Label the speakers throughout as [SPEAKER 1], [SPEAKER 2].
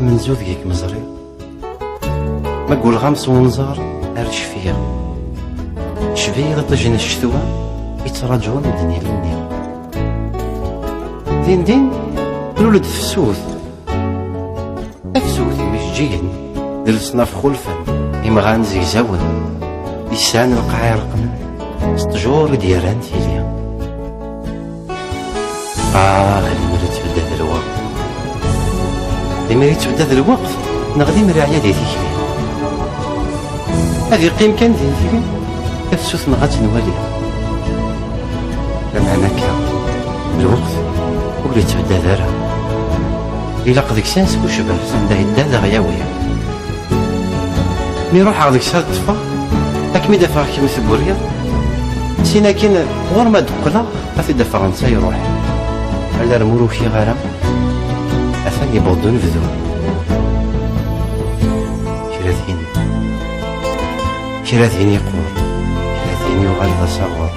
[SPEAKER 1] من زود كيك مزري ما قول غمس ونزار ارش فيها شفيه طجن الشتوى يتراجعون الدنيا للنيل دين دين الولد فسوث مش جيهن دلسنا في خلفا إمغان زيزاون لسان القعير قمن استجور ديران تيليا غير تبدا الوقت لما يتبدا ذا الوقت نغدي مراعية دي تيكلي هذه قيم كان دي تيكلي تفسوث نغات نواليها لما هناك الوقت واللي تبدا ذارها إلا قدك سانس وشباب سندا يدا ذا غياوية مي روح عغدك سال تفا أكمي دافع كيما ثبوريا سينا كين غور ما دقلا أثي دا فرنسا يروح على رمورو في غرام أثني بودون فذو كراثين يقور كراثين يغلظ صغور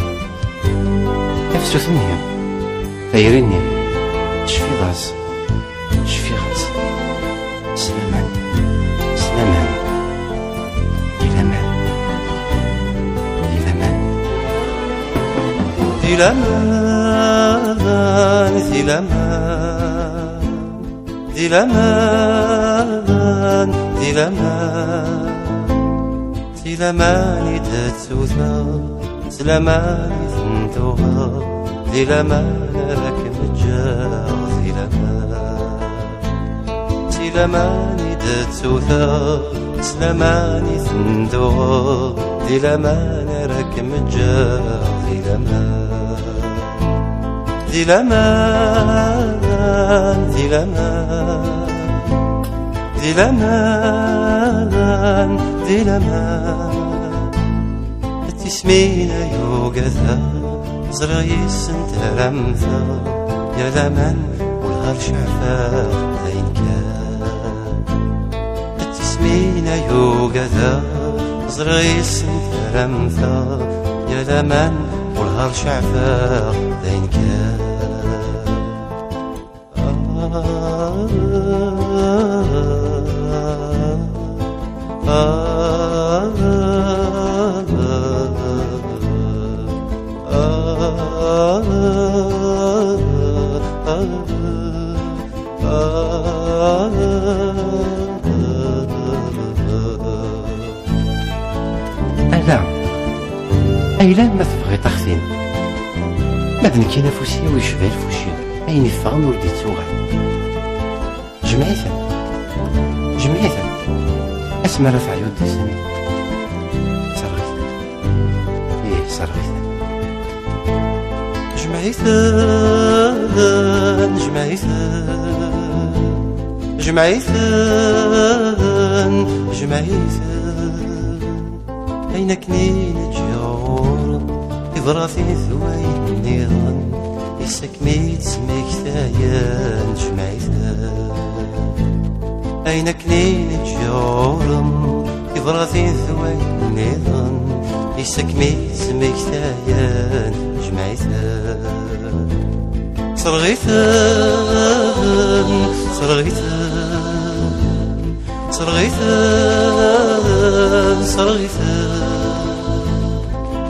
[SPEAKER 1] نفسو ثنيا ثيريني شفي غاز سلامان
[SPEAKER 2] زلمان تتسوثا زلمان ثنتوها زلمان راك متجاغ زلمان تتسوثا زلمان ثنتوها زلمان راك متجاغ زلمان تسمينا يوقذا زرايس انت رمثا يا لمن والغار شعفا ذين كان تسمينا يوقذا زرايس انت رمثا يا لمن والغار شعفا ذين كان
[SPEAKER 1] أيلا ما تبغي تخثين مادن كي نفوسي ويشبه الفوشي أين يفغن ولدي توغل جمعيثا أسمى رفع يود سني صرغيثا جمعيثا أين كنين جور إضراثي ثوين النيران يسكميت سميك ثايان جمعيثا أين كنين جور إضراثي ثوين النيران يسكميت سميك ثايان جمعيثا صرغيثا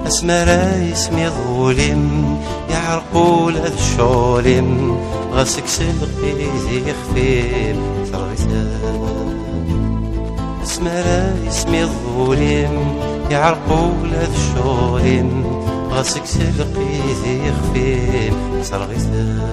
[SPEAKER 1] أسمر اسمي ظولم يعرقول هذا الشولم غاسك سلقي ذي خفيم صرغيثا أسمر اسمي ظولم يعرقول هذا الشولم غاسك سلقي ذي خفيم صرغيثا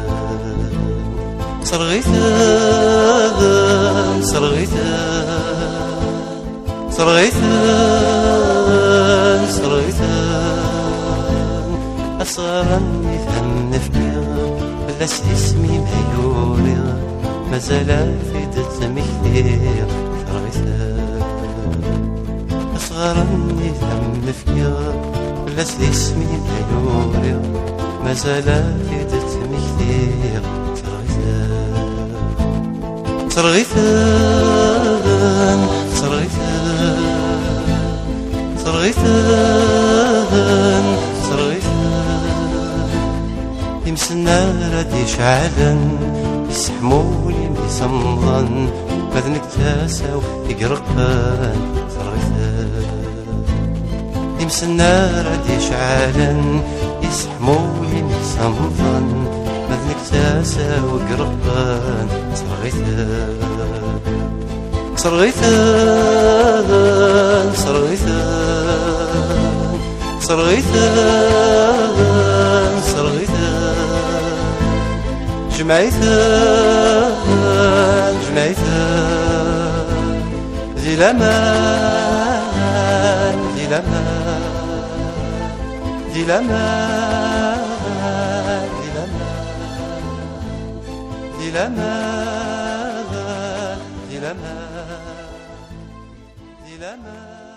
[SPEAKER 1] أصغر ثم نفكر بلاش اسمي مهيوري مازال في دتمي كثير ثرغيثا أصغر ثم نفكر بلاش اسمي مهيوري مازال في دتمي كثير ثرغيثا
[SPEAKER 2] صرغيثن صرغيثن صرغيثن صرغيثن يمسنا راد يشعلن يسحمولي ميصمغن ماذنك تاساو يقرقن صرغيثن يمسنا راد يشعلن يسحمولي ميصمغن ماذنك تاساو يقرقن صرغيثن صرغيثن صرغيثن صرغيثن صرغيثن جمعيثن جمعيثن ذي لمان ذي لمان ذي لمان ذي لمان ذي لمان ذي لمان ذي لمان